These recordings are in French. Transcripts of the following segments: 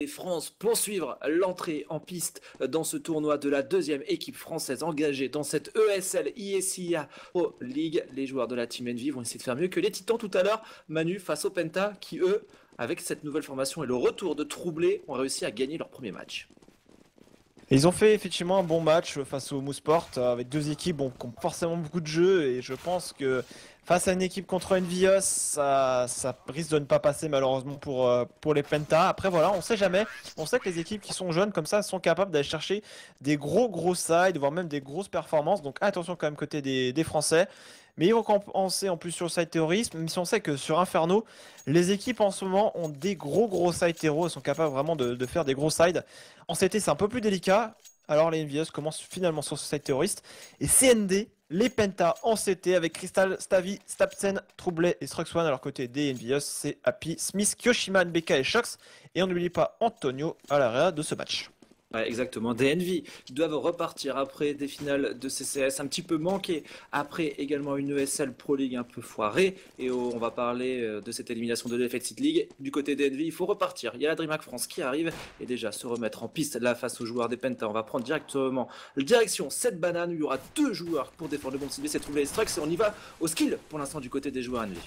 et France poursuivre l'entrée en piste dans ce tournoi de la deuxième équipe française engagée dans cette ESL ISIA Pro League. Les joueurs de la Team Envy vont essayer de faire mieux que les Titans tout à l'heure, Manu, face aux Penta qui eux, avec cette nouvelle formation et le retour de Troublé, ont réussi à gagner leur premier match. Ils ont fait effectivement un bon match face au Mouseport avec deux équipes qui ont forcément beaucoup de jeux et je pense que face à une équipe contre Envious, ça risque de ne pas passer malheureusement pour les Penta. Après voilà, on sait jamais. On sait que les équipes qui sont jeunes comme ça sont capables d'aller chercher des gros sides, voire même des grosses performances. Donc attention quand même côté des Français. Mais ils vont compenser en plus sur le side terrorisme, même si on sait que sur Inferno, les équipes en ce moment ont des gros side terror, elles sont capables vraiment de faire des gros sides. En CT c'est un peu plus délicat, alors les Envious commencent finalement sur ce side terroriste. Et CND, les Penta en CT avec Crystal, Stavi, Stapsen, Troublé et Struxone. Alors côté des Envious, c'est Happy, Smith, Kyoshima, NBK et Shox. Et on n'oublie pas Antonio à l'arrière de ce match. Ouais, exactement, des Envy doivent repartir après des finales de CCS un petit peu manquées, après également une ESL Pro League un peu foirée, et on va parler de cette élimination de l'Effected League. Du côté des Envy, il faut repartir, il y a la DreamHack France qui arrive, et déjà se remettre en piste là face aux joueurs des Penta. On va prendre directement la direction 7 bananes, où il y aura deux joueurs pour défendre le bon ciblé, c'est Troublé et Strux, et on y va au skill pour l'instant du côté des joueurs Envy.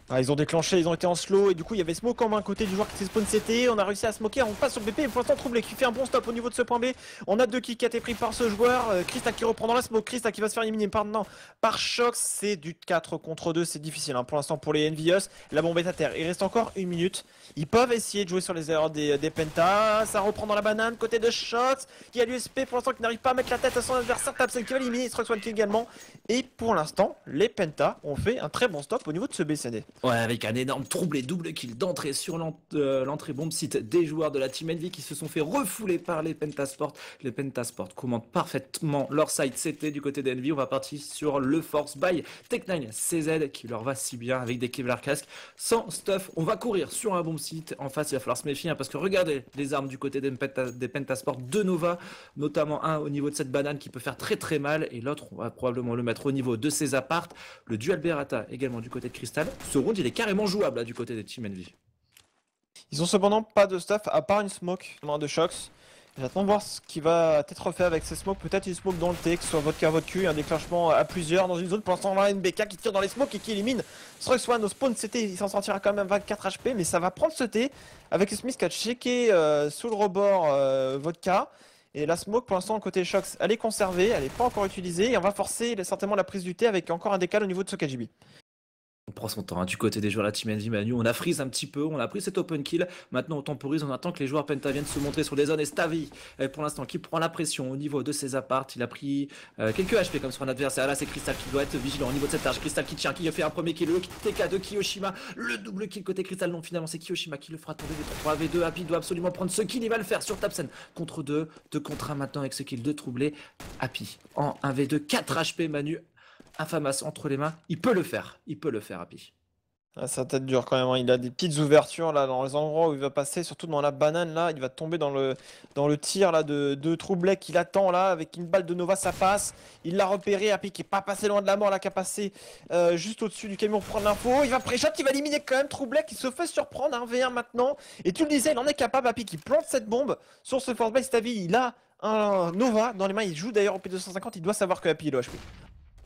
Ah, ils ont déclenché, ils ont été en slow et du coup il y avait Smoke en main côté du joueur qui s'est spawn CT. On a réussi à smoker, on passe sur le BP et pour l'instant Troublé qui fait un bon stop au niveau de ce point B. On a deux kills qui a été pris par ce joueur. Krista qui reprend dans la smoke, Krista qui va se faire éliminer par Shox. C'est du 4 contre 2, c'est difficile hein, pour l'instant pour les Envious. La bombe est à terre, il reste encore une minute. Ils peuvent essayer de jouer sur les erreurs des Penta. Ça reprend dans la banane côté de Shox qui a l'USP pour l'instant qui n'arrive pas à mettre la tête à son adversaire. Tapsen qui va l'éliminer, Strux One kill également. Et pour l'instant les Penta ont fait un très bon stop au niveau de ce BCD. Ouais, avec un énorme Troublé double kill d'entrée sur l'entrée bombe site des joueurs de la Team Envy qui se sont fait refouler par les Pentasport. Les Pentasport commandent parfaitement leur side CT du côté d'Envy. On va partir sur le Force by Tech9 CZ qui leur va si bien avec des Kevlar casques. Sans stuff, on va courir sur un bomb site. En face, il va falloir se méfier hein, parce que regardez les armes du côté des Pentasport. Deux Nova, notamment un au niveau de cette banane qui peut faire très mal et l'autre, on va probablement le mettre au niveau de ses appartes. Le dual Berata également du côté de Crystal. Ce round, il est carrément jouable là, du côté des Team Envy. Ils ont cependant pas de stuff à part une smoke de Shox. J'attends de voir ce qui va être fait avec ces smokes. Peut-être une smoke dans le T, que ce soit vodka, votre cul, un déclenchement à plusieurs dans une zone. Pour l'instant, on a NBK qui tire dans les smokes et qui élimine Struxone au spawn CT. Il s'en sortira quand même 24 HP, mais ça va prendre ce T avec Smith qui a checké sous le rebord vodka. Et la smoke pour l'instant côté Shox, elle est conservée, elle n'est pas encore utilisée. Et on va forcer certainement la prise du T avec encore un décal au niveau de ce KGB. On prend son temps hein, du côté des joueurs de la Team Envy Manu, on a freeze un petit peu, on a pris cet open kill, maintenant on temporise, on attend que les joueurs Penta viennent se montrer sur les zones et Stavi pour l'instant qui prend la pression au niveau de ses apparts, il a pris quelques HP comme sur un adversaire, là c'est Crystal qui doit être vigilant au niveau de cette tâche, Crystal qui tient, qui a fait un premier kill, le TK de Kyoshima, le double kill côté Crystal, non finalement c'est Kyoshima qui le fera tomber des 3v2, Happy doit absolument prendre ce kill, il va le faire sur Tapsen, contre 2 contre 1 maintenant avec ce kill de Troublé, Happy en 1v2, 4 HP Manu, Infamas entre les mains, il peut le faire Happy. Ah, sa tête dure quand même, hein. Il a des petites ouvertures là dans les endroits où il va passer, surtout dans la banane là, il va tomber dans le tir là de Troublé qu'il attend là, avec une balle de Nova ça passe, il l'a repéré, Happy qui est pas passé loin de la mort là, qui a passé juste au-dessus du camion pour prendre l'info, il va pré-shot, il va éliminer quand même Troublé qui se fait surprendre, 1v1 maintenant, et tu le disais, il en est capable, Happy qui plante cette bombe sur ce force base Stavi, il a un Nova dans les mains, il joue d'ailleurs au P250, il doit savoir que Happy est le HP.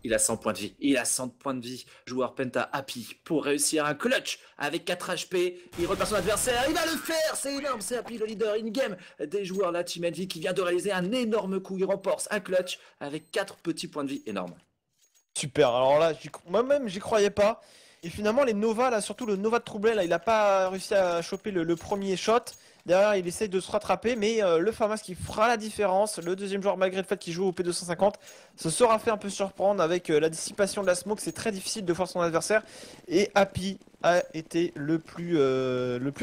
Il a 100 points de vie, il a 100 points de vie. Joueur Penta Happy pour réussir un clutch avec 4 HP. Il repart son adversaire, il va le faire, c'est énorme, c'est Happy le leader in-game des joueurs la Team Envy qui vient de réaliser un énorme coup. Il remporte un clutch avec 4 petits points de vie énormes. Super, alors là, moi-même j'y croyais pas. Et finalement les Nova, là, surtout le Nova de Troublé, là, il a pas réussi à choper le premier shot. Derrière, il essaye de se rattraper, mais le Famas qui fera la différence, le deuxième joueur malgré le fait qu'il joue au P250, se sera fait un peu surprendre avec la dissipation de la smoke, c'est très difficile de voir son adversaire. Et Happy a été le plus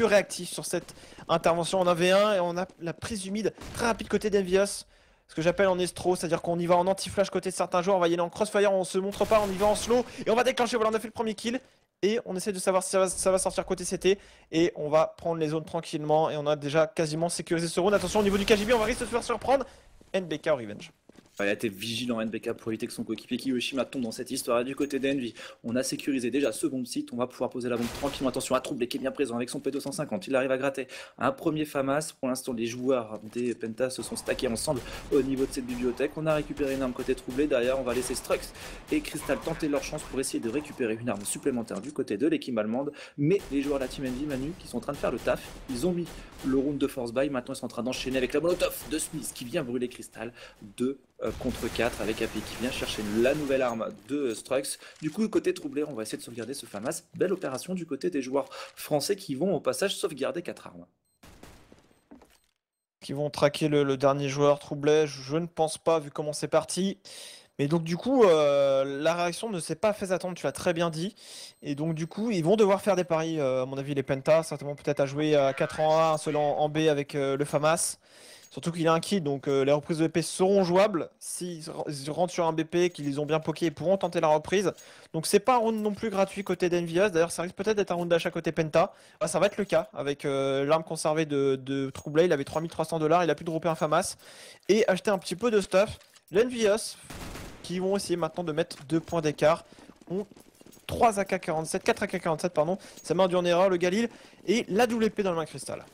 réactif sur cette intervention en 1v1 et on a la prise humide très rapide côté d'Envious. Ce que j'appelle en estro, c'est-à-dire qu'on y va en anti-flash côté de certains joueurs, on va y aller en crossfire, on se montre pas, on y va en slow et on va déclencher, voilà on a fait le premier kill. Et on essaie de savoir si ça va sortir côté CT. Et on va prendre les zones tranquillement. Et on a déjà quasiment sécurisé ce round. Attention au niveau du KGB, on va risquer de se faire surprendre. NBK au revenge. Il a été vigilant NBK pour éviter que son coéquipier Kiyoshima tombe dans cette histoire. Du côté d'Envy, on a sécurisé déjà ce bombe site. On va pouvoir poser la bombe tranquillement. Attention à Troublé qui est bien présent avec son P250. Il arrive à gratter un premier FAMAS. Pour l'instant, les joueurs des Pentas se sont stackés ensemble au niveau de cette bibliothèque. On a récupéré une arme côté Troublé. Derrière, on va laisser Strux et Crystal tenter leur chance pour essayer de récupérer une arme supplémentaire du côté de l'équipe allemande. Mais les joueurs de la Team Envy, Manu, qui sont en train de faire le taf, ils ont mis le round de force buy. Maintenant, ils sont en train d'enchaîner avec la molotov de Smith qui vient brûler Crystal. 2 contre 4 avec AP qui vient chercher la nouvelle arme de Strux. Du coup, côté troublé, on va essayer de sauvegarder ce FAMAS. Belle opération du côté des joueurs français qui vont au passage sauvegarder 4 armes. Qui vont traquer le dernier joueur troublé, je ne pense pas vu comment c'est parti. Mais donc du coup, la réaction ne s'est pas fait attendre, tu l'as très bien dit. Et donc du coup, ils vont devoir faire des paris, à mon avis, les Pentas, certainement peut-être à jouer à 4 en A, un seul en B avec le FAMAS. Surtout qu'il a un kill, donc les reprises de BP seront jouables. S'ils rentrent sur un BP, qu'ils les ont bien pokés, ils pourront tenter la reprise. Donc c'est pas un round non plus gratuit côté d'Envious. D'ailleurs, ça risque peut-être d'être un round d'achat côté Penta. Ah, ça va être le cas avec l'arme conservée de Troublé. Il avait 3300$, il a pu dropper un FAMAS et acheter un petit peu de stuff. L'Envious, qui vont essayer maintenant de mettre 2 points d'écart, ont 3 AK-47, 4 AK-47, pardon. Ça met en erreur le Galil et la double épée dans le main cristal.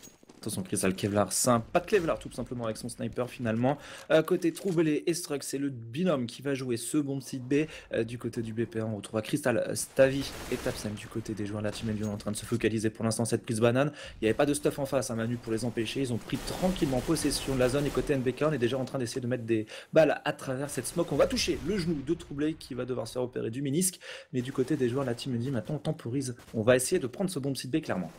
Attention, Crystal Kevlar, pas de Kevlar tout simplement avec son sniper finalement. Côté Troublé et Strux, c'est le binôme qui va jouer ce bomb site B. Du côté du BP1, on retrouve Crystal, Stavi et Tapsem du côté des joueurs de la Team Envy en train de se focaliser pour l'instant cette prise banane. Il n'y avait pas de stuff en face à Manu pour les empêcher. Ils ont pris tranquillement possession de la zone et côté NBK, on est déjà en train d'essayer de mettre des balles à travers cette smoke. On va toucher le genou de Troublé qui va devoir se faire opérer du ménisque. Mais du côté des joueurs de la Team Envy, maintenant on temporise. On va essayer de prendre ce bomb site B clairement.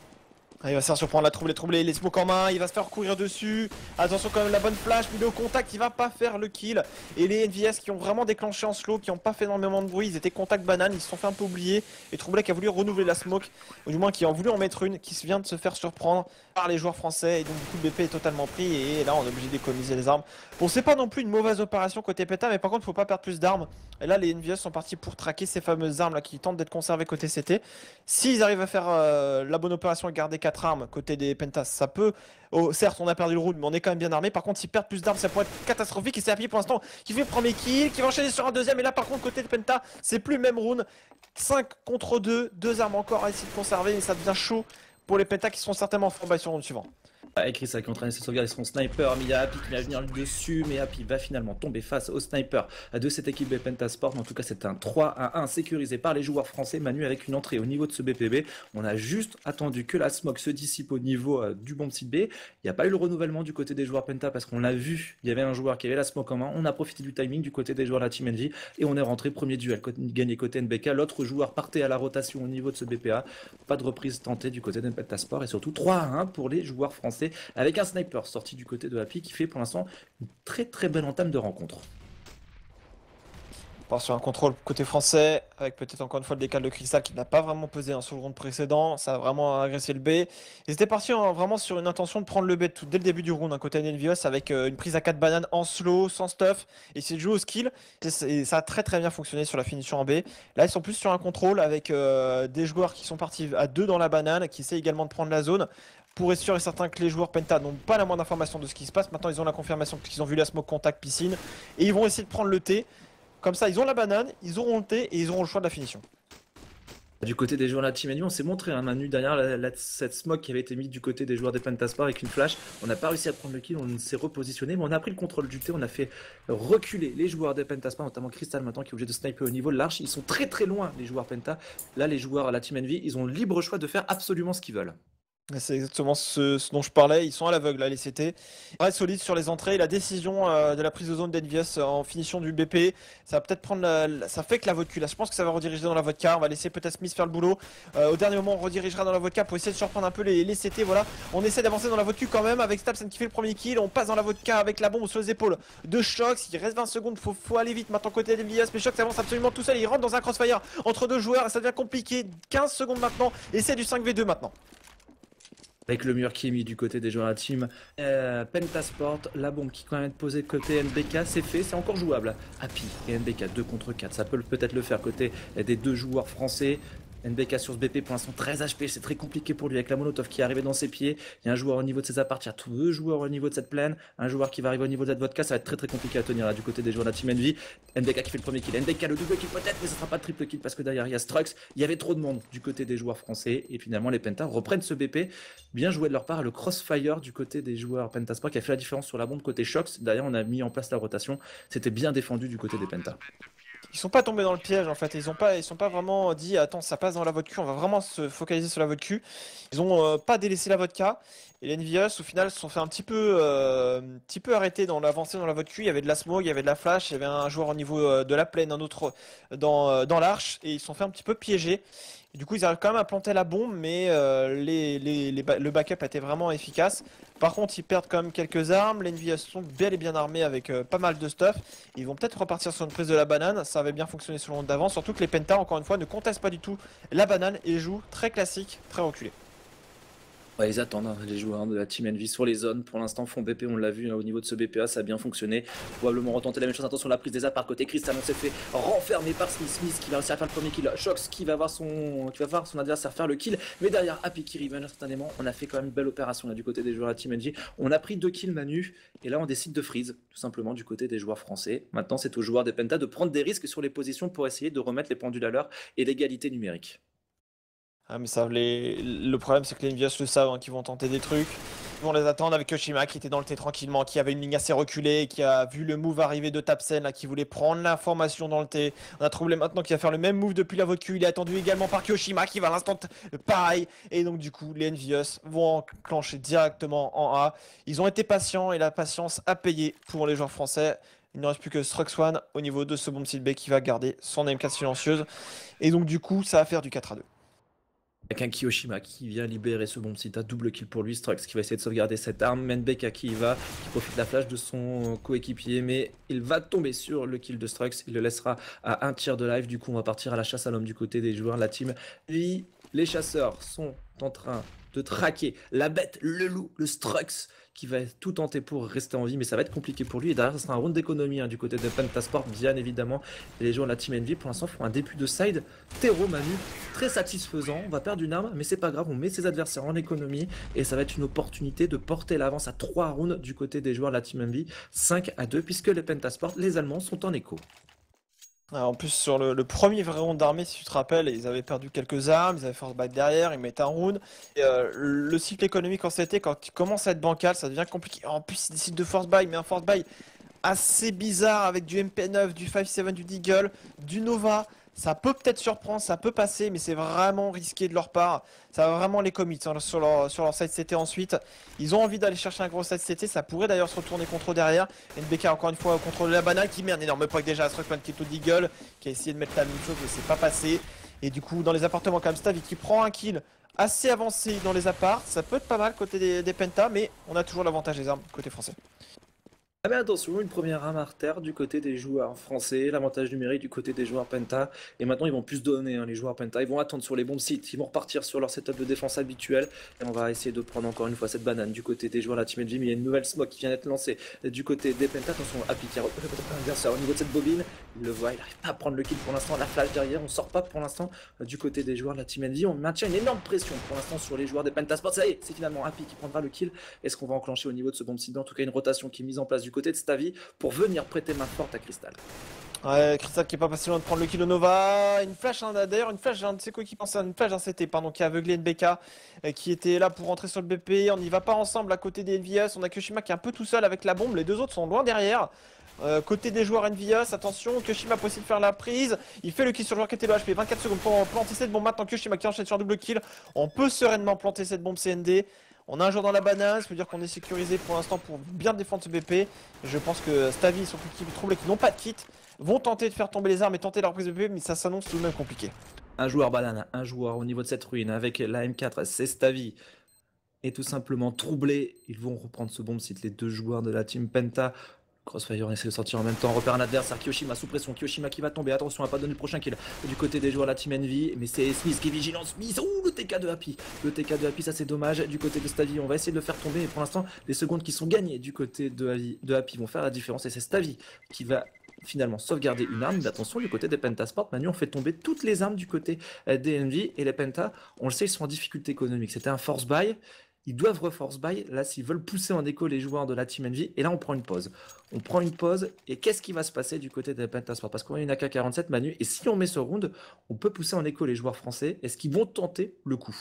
Ah, il va se faire surprendre, la troublé, les smokes en main, il va se faire courir dessus. Attention quand même, la bonne flash, mais il est au contact, il va pas faire le kill. Et les NVS qui ont vraiment déclenché en slow, qui n'ont pas fait énormément de bruit, ils étaient contact banane, ils se sont fait un peu oublier. Et Troublé qui a voulu renouveler la smoke, ou du moins qui a voulu en mettre une, qui vient de se faire surprendre par les joueurs français. Et donc du coup le BP est totalement pris et là on est obligé d'économiser les armes. Bon, c'est pas non plus une mauvaise opération côté PETA, mais par contre faut pas perdre plus d'armes. Et là les NVS sont partis pour traquer ces fameuses armes là qui tentent d'être conservées côté CT. S'ils arrivent à faire la bonne opération et garder 4 armes côté des Pentas, ça peut. Oh, certes, on a perdu le round, mais on est quand même bien armé. Par contre, s'ils perdent plus d'armes, ça pourrait être catastrophique. Et c'est Happy pour l'instant qui fait le premier kill, qui va enchaîner sur un deuxième. Et là, par contre, côté de Penta, c'est plus le même round. 5 contre 2, 2 armes encore à essayer de conserver. Et ça devient chaud pour les Penta qui seront certainement en sur le round suivant. Chris qui est en train d'essayer de sauvegarder son sniper, mais il y a Happy qui va venir lui dessus, mais Happy va finalement tomber face au sniper de cette équipe de Pentasport. Mais en tout cas, c'est un 3-1 sécurisé par les joueurs français. Manu avec une entrée au niveau de ce BPB. On a juste attendu que la smoke se dissipe au niveau du bomb site B. Il n'y a pas eu le renouvellement du côté des joueurs Penta parce qu'on l'a vu, il y avait un joueur qui avait la smoke en main. On a profité du timing du côté des joueurs de la Team Envy et on est rentré premier duel gagné côté NBK. L'autre joueur partait à la rotation au niveau de ce BPA. Pas de reprise tentée du côté de Pentasport et surtout 3-1 pour les joueurs français avec un sniper sorti du côté de Happy qui fait pour l'instant une très belle entame de rencontre. On part sur un contrôle côté français, avec peut-être encore une fois le décal de Crystal qui n'a pas vraiment pesé sur le round précédent, ça a vraiment agressé le B. Ils étaient partis vraiment sur une intention de prendre le B dès le début du round, côté NVIOS, avec une prise à 4 bananes en slow, sans stuff, et c'est de jouer au skill, et ça a très bien fonctionné sur la finition en B. Là ils sont plus sur un contrôle avec des joueurs qui sont partis à 2 dans la banane, qui essaient également de prendre la zone, pour être sûr et certain que les joueurs Penta n'ont pas la moindre information de ce qui se passe. Maintenant ils ont la confirmation qu'ils ont vu la smoke contact piscine, et ils vont essayer de prendre le T. Comme ça, ils ont la banane, ils auront le T et ils auront le choix de la finition. Du côté des joueurs de la Team Envy, on s'est montré un Manu derrière cette smoke qui avait été mise du côté des joueurs des Pentasport avec une flash. On n'a pas réussi à prendre le kill, on s'est repositionné, mais on a pris le contrôle du T, on a fait reculer les joueurs des Pentasport, notamment Crystal maintenant qui est obligé de sniper au niveau de l'arche. Ils sont très loin, les joueurs Penta. Là, les joueurs de la Team Envy, ils ont le libre choix de faire absolument ce qu'ils veulent. C'est exactement ce dont je parlais, ils sont à l'aveugle là les CT. Ils restent solides sur les entrées, la décision de la prise de zone d'Envious en finition du BP, ça va peut-être prendre ça fait que la vodka, là je pense que ça va rediriger dans la vodka, on va laisser peut-être Smith faire le boulot. Au dernier moment on redirigera dans la vodka pour essayer de surprendre un peu les CT, voilà. On essaie d'avancer dans la vodka quand même avec Stabsen qui fait le premier kill, on passe dans la vodka avec la bombe sur les épaules de Shox, il reste 20 secondes, faut aller vite maintenant côté d'Envious, mais Shox avance absolument tout seul, il rentre dans un crossfire entre deux joueurs et ça devient compliqué, 15 secondes maintenant et c'est du 5v2 maintenant. Avec le mur qui est mis du côté des joueurs de la team Pentasport, la bombe qui quand même est posée côté NBK, c'est fait, c'est encore jouable. Happy et NBK 2 contre 4, ça peut peut-être le faire côté des deux joueurs français. NBK sur ce BP pour l'instant 13 HP, c'est très compliqué pour lui avec la Molotov qui est arrivée dans ses pieds. Il y a un joueur au niveau de ses apparts, il y a deux joueurs au niveau de cette plaine, un joueur qui va arriver au niveau de cette vodka, ça va être très compliqué à tenir là du côté des joueurs de la Team Envy. NBK qui fait le premier kill, NBK le double kill peut-être, mais ce sera pas le triple kill parce que derrière il y a Strux. Il y avait trop de monde du côté des joueurs français et finalement les Penta reprennent ce BP. Bien joué de leur part, le crossfire du côté des joueurs Pentasport qui a fait la différence sur la bombe côté Shox. Derrière on a mis en place la rotation, c'était bien défendu du côté des Penta. Ils sont pas tombés dans le piège en fait, ils sont pas vraiment dit attends ça passe dans la vodka, on va vraiment se focaliser sur la vodka. Ils ont pas délaissé la vodka et les Envious au final se sont fait un petit peu arrêter dans l'avancée dans la vodka. Il y avait de la smoke, il y avait de la flash, il y avait un joueur au niveau de la plaine, un autre dans l'arche et ils se sont fait un petit peu piéger. Et du coup ils arrivent quand même à planter la bombe mais le backup a été vraiment efficace. Par contre, ils perdent quand même quelques armes. Les Envious sont bel et bien armés avec pas mal de stuff. Ils vont peut-être repartir sur une prise de la banane. Ça avait bien fonctionné sur le round d'avant. Surtout que les Penta, encore une fois, ne contestent pas du tout la banane et jouent très classique, très reculé. Ouais, ils attendent hein, les joueurs de la Team Envy sur les zones. Pour l'instant, font BP, on l'a vu hein, au niveau de ce BPA, ça a bien fonctionné. Probablement retenter la même chose. Attention, la prise des apparts côté Crystal, on s'est fait renfermer par Smith. Smith qui va réussir à faire le premier kill. Shox qui va voir son adversaire faire le kill. Mais derrière, Happy qui reviens instantanément. On a fait quand même une belle opération là, du côté des joueurs de la Team Envy. On a pris 2 kills Manu. Et là, on décide de freeze, tout simplement, du côté des joueurs français. Maintenant, c'est aux joueurs des Penta de prendre des risques sur les positions pour essayer de remettre les pendules à l'heure et l'égalité numérique. Ah, mais ça, le problème, c'est que les Envious le savent, hein, qu'ils vont tenter des trucs. Ils vont les attendre avec Yoshima qui était dans le T tranquillement, qui avait une ligne assez reculée, qui a vu le move arriver de Tapsen, là, qui voulait prendre l'information dans le T. On a trouvé maintenant qu'il va faire le même move depuis la vodka. Il est attendu également par Kyoshima qui va à l'instant pareil. Et donc, du coup, les Envious vont enclencher directement en A. Ils ont été patients et la patience a payé pour les joueurs français. Il ne reste plus que Struxone au niveau de ce bomb site B qui va garder son M4 silencieuse. Et donc, du coup, ça va faire du 4-2. Avec un Kyoshima qui vient libérer ce bomb site à double kill pour lui, Strux qui va essayer de sauvegarder cette arme, Menbeka qui profite de la flash de son coéquipier, mais il va tomber sur le kill de Strux, il le laissera à un tiers de life, du coup on va partir à la chasse à l'homme du côté des joueurs de la team. Lui, les chasseurs sont en train de traquer la bête, le loup, le Strux, qui va tout tenter pour rester en vie, mais ça va être compliqué pour lui. Et derrière, ça sera un round d'économie hein, du côté de Pentasport, bien évidemment. Et les joueurs de la Team Envy, pour l'instant, font un début de side terreau Manu, très satisfaisant. On va perdre une arme, mais c'est pas grave, on met ses adversaires en économie. Et ça va être une opportunité de porter l'avance à 3 rounds du côté des joueurs de la Team Envy, 5-2, puisque les Pentasport, les Allemands, sont en écho. En plus, sur le premier vrai round d'armée, si tu te rappelles, ils avaient perdu quelques armes, ils avaient force back derrière, ils mettent un round. Et, le cycle économique en CT, quand tu commences à être bancal, ça devient compliqué. En plus, ils décident de force buy, mais un force buy assez bizarre avec du MP9, du 5.7, du Deagle, du Nova. Ça peut peut-être surprendre, ça peut passer, mais c'est vraiment risqué de leur part. Ça va vraiment les commit hein, sur leur side CT ensuite. Ils ont envie d'aller chercher un gros side CT, ça pourrait d'ailleurs se retourner contre eux derrière. NBK encore une fois au contrôle de la banane qui met un énorme poke déjà à Struckman qui est au Deagle, qui a essayé de mettre la même chose mais c'est pas passé. Et du coup dans les appartements comme Stavi qui prend un kill assez avancé dans les apparts, ça peut être pas mal côté des Penta, mais on a toujours l'avantage des armes côté français. Ah mais attention, une première arme à terre du côté des joueurs français, l'avantage numérique du côté des joueurs Penta. Et maintenant, ils vont plus donner, hein, les joueurs Penta. Ils vont attendre sur les bombes sites, ils vont repartir sur leur setup de défense habituel. Et on va essayer de prendre encore une fois cette banane du côté des joueurs de la Team Envy. Mais il y a une nouvelle smoke qui vient d'être lancée du côté des Penta. Attention, Happy qui a l'adversaire au niveau de cette bobine. Il le voit, il n'arrive pas à prendre le kill pour l'instant. La flash derrière, on sort pas pour l'instant du côté des joueurs de la Team Envy. On maintient une énorme pression pour l'instant sur les joueurs des Pentasport. Ça y est, c'est finalement Happy qui prendra le kill. Est-ce qu'on va enclencher au niveau de ce bomb site? En tout cas, une rotation qui est mise en place du côté de Stavi pour venir prêter main forte à Crystal. Ouais, Crystal qui est pas passé loin de prendre le kill au Nova. Une flash, hein, d'ailleurs, une flash, un de ses coéquipiers, une flash d'un CT, pardon, qui a aveuglé NBK, qui était là pour rentrer sur le BP. On n'y va pas ensemble à côté des Envious. On a Kyoshima qui est un peu tout seul avec la bombe. Les deux autres sont loin derrière. Côté des joueurs Envious, attention, Kyoshima peut essayer de faire la prise. Il fait le kill sur le joueur qui était le HP. 24 secondes pour planter cette bombe. Maintenant, Kyoshima qui enchaîne sur un double kill. On peut sereinement planter cette bombe CND. On a un joueur dans la banane, ça veut dire qu'on est sécurisé pour l'instant pour bien défendre ce BP. Et je pense que Stavi et son équipe troublés qui n'ont pas de kit vont tenter de faire tomber les armes et tenter leur prise de BP, mais ça s'annonce tout de même compliqué. Un joueur banane, un joueur au niveau de cette ruine avec la M4, c'est Stavi. Et tout simplement troublé, ils vont reprendre ce bomb site, les deux joueurs de la team Penta. Crossfire, on essaie de sortir en même temps, on repère un adversaire, Kyoshima sous pression, Kyoshima qui va tomber, attention à pas donner le prochain kill du côté des joueurs de la Team Envy, mais c'est Smith qui est vigilant, Smith, ouh le TK de Happy, le TK de Happy ça c'est dommage, du côté de Stavi on va essayer de le faire tomber, et pour l'instant les secondes qui sont gagnées du côté de Happy vont faire la différence, et c'est Stavi qui va finalement sauvegarder une arme. Mais attention, du côté des Pentasport, Manu, on fait tomber toutes les armes du côté des Envy. Et les Penta, on le sait, ils sont en difficulté économique. C'était un force buy. Ils doivent reforce buy, là, s'ils veulent pousser en écho les joueurs de la Team Envy. Et là, on prend une pause. On prend une pause. Et qu'est-ce qui va se passer du côté des Pentasport? Parce qu'on a une AK-47, Manu. Et si on met ce round, on peut pousser en écho les joueurs français. Est-ce qu'ils vont tenter le coup?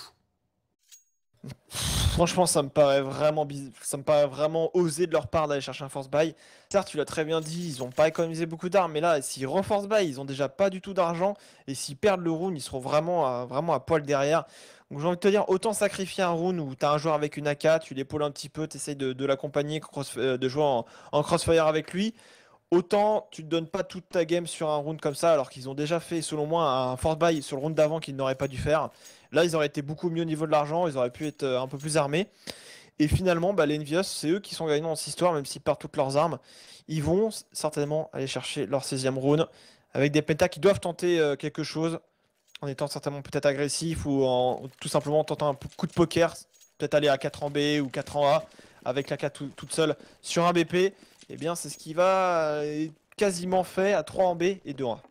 Franchement, ça me paraît vraiment osé de leur part d'aller chercher un force buy. Certes, tu l'as très bien dit, ils n'ont pas économisé beaucoup d'armes, mais là, s'ils reforce buy, ils ont déjà pas du tout d'argent. Et s'ils perdent le round, ils seront vraiment à poil derrière. Donc j'ai envie de te dire, autant sacrifier un round où tu as un joueur avec une AK, tu l'épaules un petit peu, tu essayes de l'accompagner, de jouer en crossfire avec lui. Autant tu ne donnes pas toute ta game sur un round comme ça, alors qu'ils ont déjà fait, selon moi, un force buy sur le round d'avant qu'ils n'auraient pas dû faire. Là, ils auraient été beaucoup mieux au niveau de l'argent, ils auraient pu être un peu plus armés. Et finalement, bah, les Envious, c'est eux qui sont gagnants dans cette histoire, même s'ils perdent toutes leurs armes. Ils vont certainement aller chercher leur 16e round, avec des pentas qui doivent tenter quelque chose, en étant certainement peut-être agressif, ou tout simplement en tentant un coup de poker, peut-être aller à 4 en B ou 4 en A, avec la 4 toute seule sur un BP. Eh bien, c'est ce qui va quasiment fait à 3 en B et 2 en A.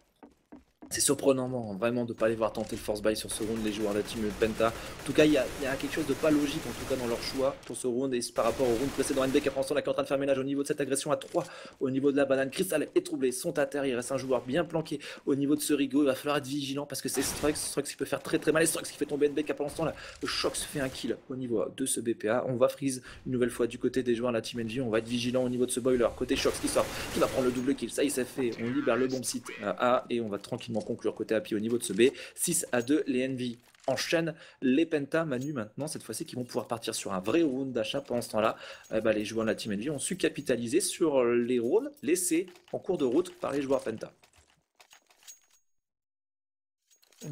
C'est surprenant, vraiment, de ne pas les voir tenter le force buy sur ce round, les joueurs de la team Penta. En tout cas, il y a quelque chose de pas logique, en tout cas, dans leur choix pour ce round. Et par rapport au round précédent, NB qui prend son là, qui est en train de faire ménage au niveau de cette agression à 3, au niveau de la banane. Crystal est troublé, sont à terre. Il reste un joueur bien planqué au niveau de ce Rigo. Il va falloir être vigilant parce que c'est Strux. Strux qui peut faire très très mal. Et Strux qui fait tomber NB qui pendant ce temps là. Le Shox fait un kill au niveau de ce BPA. On va freeze une nouvelle fois du côté des joueurs de la team NG. On va être vigilant au niveau de ce boiler. Côté Shox qui sort, qui va prendre le double kill. Ça, il s'est fait. On libère le bomb site A et on va tranquillement conclure côté Happy au niveau de ce B. 6-2, les Envy enchaînent les Penta. Manu maintenant, cette fois-ci, qui vont pouvoir partir sur un vrai round d'achat. Pendant ce temps-là, les joueurs de la Team Envy ont su capitaliser sur les rounds laissés en cours de route par les joueurs Penta.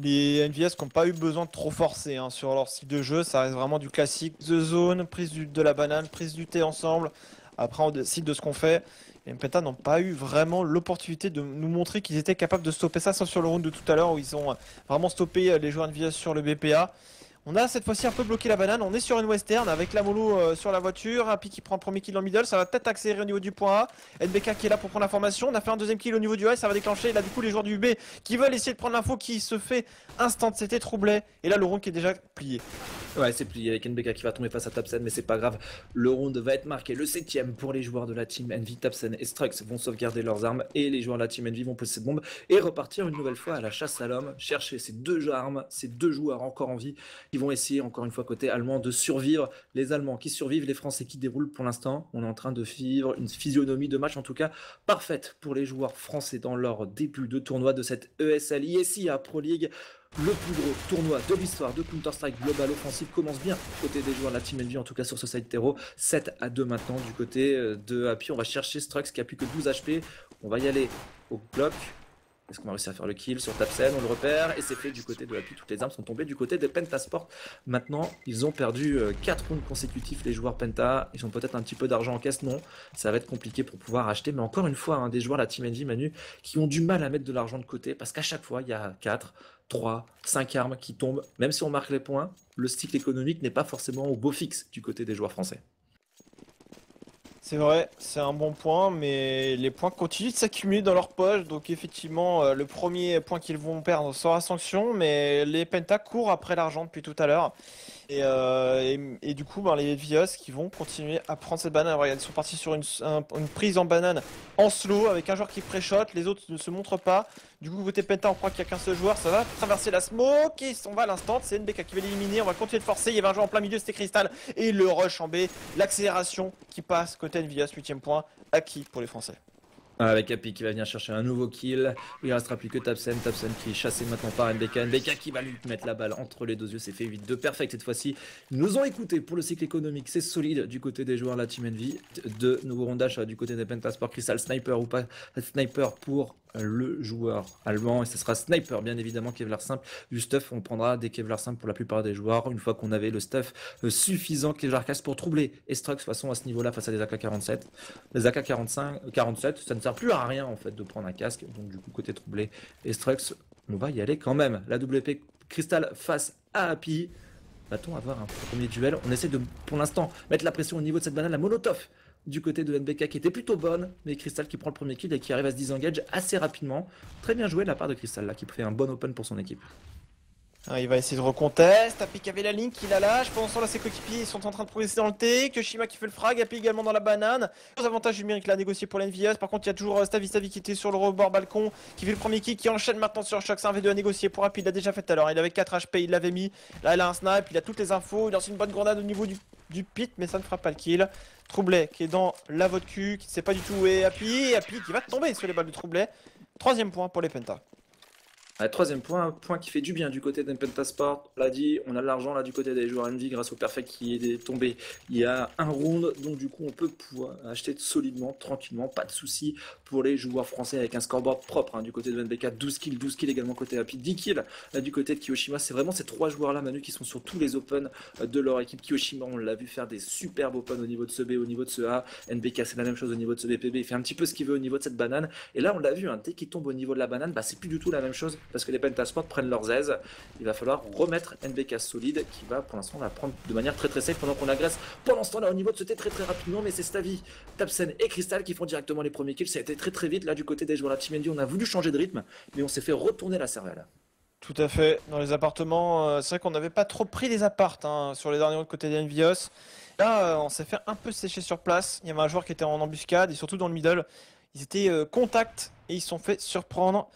Les NVS qui n'ont pas eu besoin de trop forcer sur leur style de jeu, ça reste vraiment du classique. The zone, prise de la banane, prise du thé ensemble. Après, on décide de ce qu'on fait. Les Penta n'ont pas eu vraiment l'opportunité de nous montrer qu'ils étaient capables de stopper ça, sauf sur le round de tout à l'heure où ils ont vraiment stoppé les joueurs NVS sur le BPA. On a cette fois-ci un peu bloqué la banane, on est sur une western avec la mollo sur la voiture, Happy qui prend le premier kill en middle, ça va peut-être accélérer au niveau du point A, NBK qui est là pour prendre l'information, on a fait un deuxième kill au niveau du A, ça va déclencher, là du coup les joueurs du B qui veulent essayer de prendre l'info qui se fait instant, c'était troublé, et là le round qui est déjà plié. Ouais, c'est plié avec NBK qui va tomber face à Tapsen, mais c'est pas grave. Le round va être marqué le 7ème pour les joueurs de la team Envy. Tapsen et Strux vont sauvegarder leurs armes et les joueurs de la team Envy vont poser cette bombe et repartir une nouvelle fois à la chasse à l'homme, chercher ces deux armes, ces deux joueurs encore en vie qui vont essayer encore une fois côté allemand de survivre. Les Allemands qui survivent, les Français qui déroulent pour l'instant. On est en train de vivre une physionomie de match en tout cas parfaite pour les joueurs français dans leur début de tournoi de cette ESL ISIA Pro League. Le plus gros tournoi de l'histoire de Counter-Strike Global Offensive commence bien côté des joueurs de la Team Envy, en tout cas sur ce side terreau. 7-2 maintenant du côté de Happy. On va chercher Strux qui a plus que 12 HP. On va y aller au bloc. Est-ce qu'on va réussir à faire le kill sur Tapsen? On le repère et c'est fait du côté de Happy. Toutes les armes sont tombées du côté des Pentasport. Maintenant, ils ont perdu 4 rounds consécutifs, les joueurs Penta. Ils ont peut-être un petit peu d'argent en caisse, non. Ça va être compliqué pour pouvoir acheter. Mais encore une fois, des joueurs de la Team Envy, Manu, qui ont du mal à mettre de l'argent de côté parce qu'à chaque fois, il y a 4, 3, 5 armes qui tombent. Même si on marque les points, le cycle économique n'est pas forcément au beau fixe du côté des joueurs français. C'est vrai, c'est un bon point, mais les points continuent de s'accumuler dans leur poche. Donc effectivement, le premier point qu'ils vont perdre sera sanction, mais les Penta courent après l'argent depuis tout à l'heure. Et du coup, les Vios qui vont continuer à prendre cette banane. Alors, ils sont partis sur une prise en banane en slow avec un joueur qui pré-shot. Les autres ne se montrent pas. Du coup, côté Penta, on croit qu'il n'y a qu'un seul joueur. Ça va traverser la smoke et on va à l'instant. C'est NBK qui va l'éliminer. On va continuer de forcer. Il y avait un joueur en plein milieu, c'était Crystal. Et le rush en B. L'accélération qui passe côté Nvios, 8ème point. Acquis pour les Français. Avec Happy qui va venir chercher un nouveau kill. Il restera plus que Tapsen. Tapsen qui est chassé maintenant par NBK. NBK qui va lui mettre la balle entre les deux yeux. C'est fait 8-2. Perfect cette fois-ci. Ils nous ont écouté pour le cycle économique. C'est solide du côté des joueurs de la Team Envy. De nouveaux rondages du côté des Pentasport. Crystal Sniper ou pas Sniper pour le joueur allemand. Et ce sera Sniper bien évidemment. Kevlar simple. Du stuff. On prendra des Kevlar simples pour la plupart des joueurs. Une fois qu'on avait le stuff suffisant. Kevlar casse pour troubler. Et Strux de toute façon à ce niveau-là face à des AK-47. Les AK-45, 47, ça ne sert plus à rien en fait de prendre un casque. Donc du coup côté troublé et Strux, on va y aller quand même. La WP Crystal face à Happy. Va-t-on avoir un premier duel? On essaie de pour l'instant mettre la pression au niveau de cette banane. La Molotov du côté de NBK qui était plutôt bonne, mais Crystal qui prend le premier kill et qui arrive à se disengage assez rapidement. Très bien joué de la part de Crystal là, qui fait un bon open pour son équipe. Ah, il va essayer de recontest, Happy qui avait la ligne qui la lâche, pendant ce temps là ses coéquipiers ils sont en train de progresser dans le T, Kyoshima qui fait le frag, Happy également dans la banane, aux avantages numériques là négocié pour l'NVS, par contre il y a toujours Stavi qui était sur le rebord balcon, qui fait le premier kick, qui enchaîne maintenant sur Shock, c'est un V2 à négocier pour Happy, il l'a déjà fait tout à l'heure, il avait 4 HP, il l'avait mis, là il a un snipe, il a toutes les infos, il lance une bonne grenade au niveau du pit mais ça ne fera pas le kill. Troublet qui est dans la vote Q, qui ne sait pas du tout où est Happy, Happy qui va tomber sur les balles de Troublet, 3ème point pour les Penta. Troisième point, un point qui fait du bien du côté d'Pentasport. On l'a dit, on a de l'argent là du côté des joueurs Envy grâce au Perfect qui est tombé il y a un round. Donc du coup, on peut pouvoir acheter solidement, tranquillement, pas de soucis pour les joueurs français avec un scoreboard propre. Du côté de NBK, 12 kills également côté Happy, 10 kills du côté de Kyoshima. C'est vraiment ces 3 joueurs là, Manu, qui sont sur tous les opens de leur équipe. Kyoshima, on l'a vu faire des superbes opens au niveau de ce B, au niveau de ce A. NBK, c'est la même chose au niveau de ce BPB. Il fait un petit peu ce qu'il veut au niveau de cette banane. Et là, on l'a vu, dès qu'il tombe au niveau de la banane, c'est plus du tout la même chose. Parce que les Pentasport prennent leurs aises. Il va falloir remettre NBK solide qui va pour l'instant la prendre de manière très safe pendant qu'on agresse. Pendant ce temps là au niveau de ce T très rapidement, mais c'est Stavi, Tapsen et Crystal qui font directement les premiers kills. Ça a été très vite là du côté des joueurs de la Team Envy. On a voulu changer de rythme, mais on s'est fait retourner la cervelle. Tout à fait, dans les appartements, c'est vrai qu'on n'avait pas trop pris les apparts sur les derniers rounds côté des Envios. Là, on s'est fait un peu sécher sur place. Il y avait un joueur qui était en embuscade et surtout dans le middle. Ils étaient contact et ils se sont fait surprendre.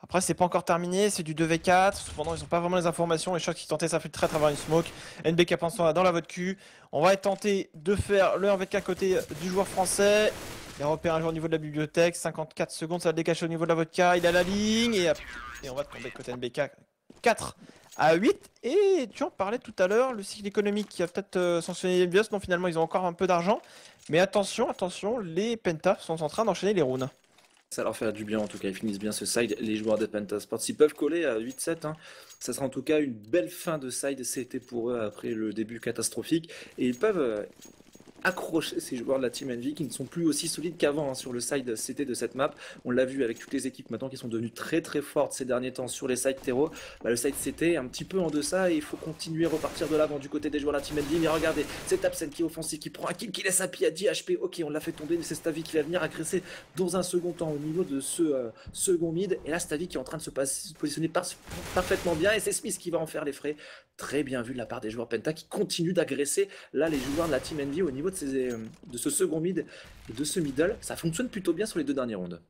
Après, c'est pas encore terminé, c'est du 2v4. Cependant, ils n'ont pas vraiment les informations. Les shots qui tentaient s'infiltrer à travers une smoke. NBK pensant là dans la vote Q. On va tenter de faire le 1v4 à côté du joueur français. Il a repéré un joueur au niveau de la bibliothèque. 54 secondes, ça va le décacher au niveau de la vodka. Il a la ligne et on va tomber côté NBK 4-8. Et tu en parlais tout à l'heure, le cycle économique qui a peut-être sanctionné les Envious. Non, finalement, ils ont encore un peu d'argent. Mais attention, les Pentas sont en train d'enchaîner les rounds. Ça leur fait du bien en tout cas, ils finissent bien ce side, les joueurs de Pentasport. S'ils peuvent coller à 8-7, ça sera en tout cas une belle fin de side, c'était pour eux après le début catastrophique. Et ils peuvent accrocher ces joueurs de la Team Envy qui ne sont plus aussi solides qu'avant sur le side CT de cette map. On l'a vu avec toutes les équipes maintenant qui sont devenues très fortes ces derniers temps sur les sides terreau. Le side CT est un petit peu en deçà et il faut continuer à repartir de l'avant du côté des joueurs de la Team Envy. Mais regardez, c'est Tapsen qui est offensif, qui prend un kill, qui laisse un pied à 10 HP. Ok, on l'a fait tomber, mais c'est Stavi qui va venir agresser dans un second temps au niveau de ce second mid. Et là, Stavi qui est en train de se positionner parfaitement bien et c'est Smith qui va en faire les frais. Très bien vu de la part des joueurs Penta qui continuent d'agresser là les joueurs de la Team Envy au niveau de ce second mid et de ce middle. Ça fonctionne plutôt bien sur les 2 derniers rounds.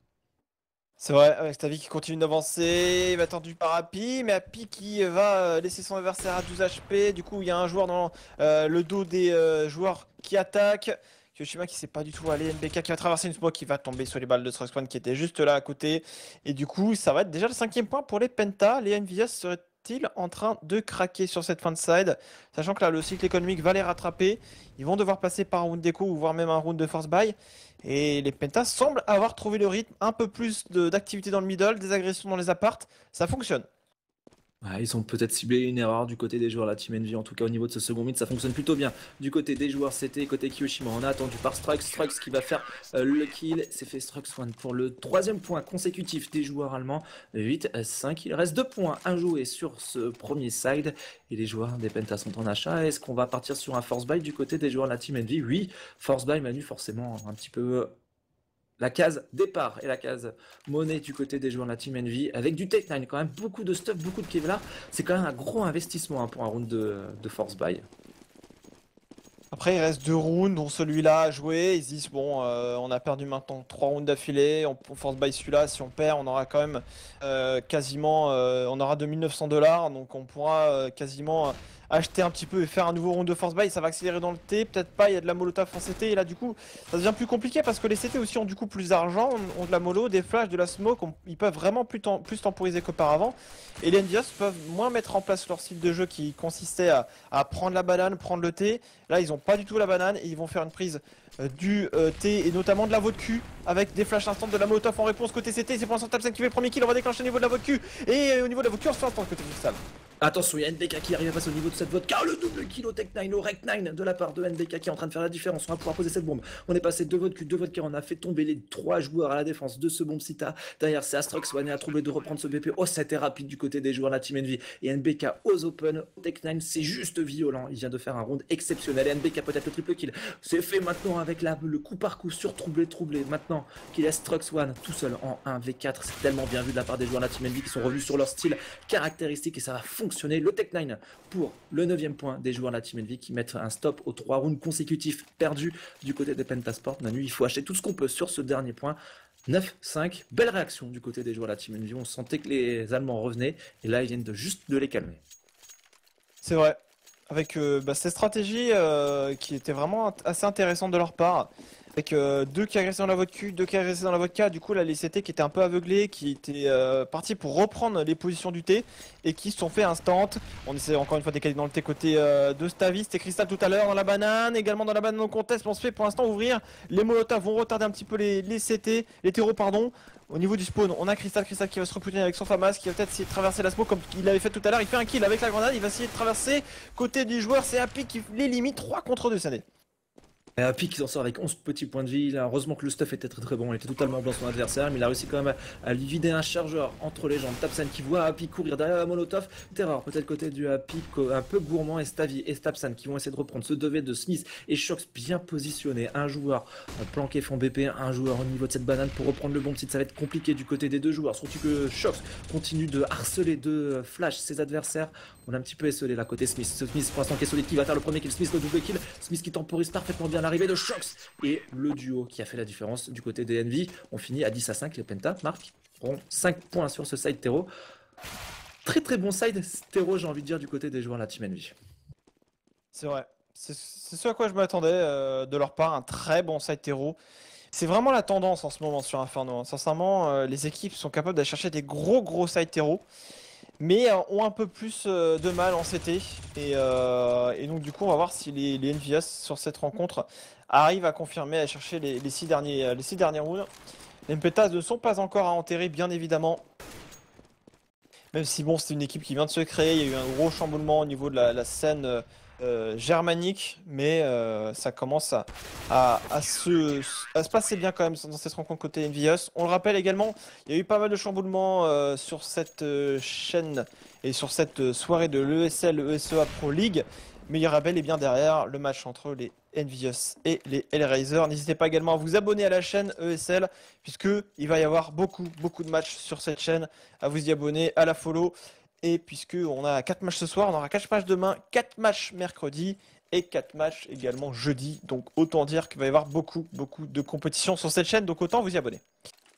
C'est vrai, avec Stavi qui continue d'avancer, il va tendu par Happy, mais Happy qui va laisser son adversaire à 12 HP. Du coup, il y a un joueur dans le dos des joueurs qui attaquent. Kyoshima qui sait pas du tout aller, NBK qui va traverser une smoke qui va tomber sur les balles de Stroxman qui était juste là à côté. Et du coup, ça va être déjà le 5ème point pour les Penta. Les Envious seraient-ils en train de craquer sur cette fin de side, sachant que là le cycle économique va les rattraper. Ils vont devoir passer par un round d'écho ou voire même un round de force buy. Et les Pentas semblent avoir trouvé le rythme, un peu plus d'activité dans le middle, des agressions dans les apparts, ça fonctionne. Ils ont peut-être ciblé une erreur du côté des joueurs de la Team Envy, en tout cas au niveau de ce second mid, ça fonctionne plutôt bien. Du côté des joueurs CT, côté Kyoshima, on a attendu par Strux qui va faire le kill. C'est fait Strux One pour le 3ème point consécutif des joueurs allemands. 8-5, il reste 2 points à jouer sur ce premier side. Et les joueurs des Pentas sont en achat. Est-ce qu'on va partir sur un force buy du côté des joueurs de la Team Envy? Oui, force buy Manu, forcément un petit peu la case départ et la case monnaie du côté des joueurs de la Team Envy avec du Tech9, quand même beaucoup de stuff, beaucoup de Kevlar. C'est quand même un gros investissement pour un round de force buy. Après, il reste 2 rounds, dont celui-là à jouer. Ils se disent, bon, on a perdu maintenant 3 rounds d'affilée. On force buy celui-là. Si on perd, on aura quand même quasiment on aura $2900. Donc, on pourra quasiment acheter un petit peu et faire un nouveau round de force buy. Ça va accélérer dans le T. Peut-être pas, il y a de la molotov en CT. Et là, du coup, ça devient plus compliqué parce que les CT aussi ont du coup plus d'argent, ont de la mollo, des flashs, de la smoke. Ils peuvent vraiment plus temporiser qu'auparavant. Et les Envious peuvent moins mettre en place leur style de jeu qui consistait à prendre la banane, prendre le T. Là, ils ont pas du tout la banane et ils vont faire une prise du T et notamment de la vote Q avec des flashs instants de la molotov en réponse côté CT. C'est pour l'instant Tapsen qui fait le premier kill. On va déclencher au niveau de la vote Q et au niveau de la vote Q on se fait instant côté Crystal. Attention, il y a NBK qui arrive à passer au niveau de cette vodka. Le double kill au Tech 9, au Rec 9 de la part de NBK qui est en train de faire la différence. On va pouvoir poser cette bombe. On est passé 2 vodka, on a fait tomber les 3 joueurs à la défense de ce bombe Sita. Derrière, c'est Astrox One et a trouvé de reprendre ce BP. Oh, c'était rapide du côté des joueurs de la Team Envy. Et NBK aux open, au Tech 9, c'est juste violent. Il vient de faire un round exceptionnel. Et NBK peut-être le triple kill. C'est fait maintenant avec le coup par coup sur troublé. Maintenant qu'il laisse Astrox One tout seul en 1v4. C'est tellement bien vu de la part des joueurs de la Team Envy qui sont revus sur leur style caractéristique et ça va fonctionner. Le Tech 9 pour le 9e point des joueurs de la Team Envy qui mettent un stop aux 3 rounds consécutifs perdus du côté des Pentasport. Manu, il faut acheter tout ce qu'on peut sur ce dernier point. 9-5, belle réaction du côté des joueurs de la Team Envy. On sentait que les Allemands revenaient et là ils viennent juste de les calmer. C'est vrai. Avec cette stratégie qui était vraiment assez intéressante de leur part. Avec 2 qui agressaient dans la vodka, 2 qui agressaient dans la vodka. Du coup, là, les CT qui étaient un peu aveuglés, qui étaient partis pour reprendre les positions du T et qui se sont fait instant. On essaie encore une fois d'écaler dans le T côté de Stavis. C'était Crystal tout à l'heure dans la banane. Également dans la banane au contest. On se fait pour l'instant ouvrir. Les Molotov vont retarder un petit peu les CT, les terreaux, pardon. Au niveau du spawn, on a Crystal qui va se repousser avec son Famas, qui va peut-être essayer de traverser la smoke comme il l'avait fait tout à l'heure. Il fait un kill avec la grenade, il va essayer de traverser. Côté du joueur, c'est Happy qui les limite 3 contre 2 CD. Et Happy qui s'en sort avec 11 petits points de vie. Là, heureusement que le stuff était très très bon. Il était totalement blanc son adversaire. Mais il a réussi quand même à lui vider un chargeur entre les jambes. Tapsan qui voit Happy courir derrière la Molotov. Terror peut-être côté du Happy un peu gourmand. Et Stavi et Tapsan qui vont essayer de reprendre ce 2v de Smith et Shox bien positionné. Un joueur planqué fond BP. Un joueur au niveau de cette banane pour reprendre le bon petit. Ça va être compliqué du côté des 2 joueurs. Surtout que Shox continue de harceler de flash ses adversaires. On a un petit peu esselé là côté Smith. Smith pour l'instant qui est solide, qui va faire le premier kill. Smith le double kill. Smith qui temporise parfaitement bien l'arrivée de Shox et le duo qui a fait la différence du côté des Envy. On finit à 10-5. Les Penta marquent 5 points sur ce side terreau. Très très bon side terreau, j'ai envie de dire, du côté des joueurs de la Team Envy. C'est vrai. C'est ce à quoi je m'attendais de leur part. Un très bon side terreau. C'est vraiment la tendance en ce moment sur Inferno. Sincèrement, les équipes sont capables d'aller chercher des gros side terreaux, mais ont un peu plus de mal en CT. Et donc du coup, on va voir si les Envious sur cette rencontre arrivent à confirmer, à chercher les 6 derniers rounds. Les Mpetas ne sont pas encore à enterrer, bien évidemment. Même si bon, c'est une équipe qui vient de se créer, il y a eu un gros chamboulement au niveau de la scène germanique, mais ça commence à se passer bien quand même dans cette rencontre côté Envious. On le rappelle également, il y a eu pas mal de chamboulements sur cette chaîne et sur cette soirée de l'ESL ESEA Pro League, mais il y aura bel et bien derrière le match entre les Envious et les Hellraiser. N'hésitez pas également à vous abonner à la chaîne ESL, puisque il va y avoir beaucoup de matchs sur cette chaîne, à vous y abonner, à la follow. Et puisque on a 4 matchs ce soir, on aura 4 matchs demain, 4 matchs mercredi et 4 matchs également jeudi. Donc autant dire qu'il va y avoir beaucoup de compétitions sur cette chaîne, donc autant vous y abonner.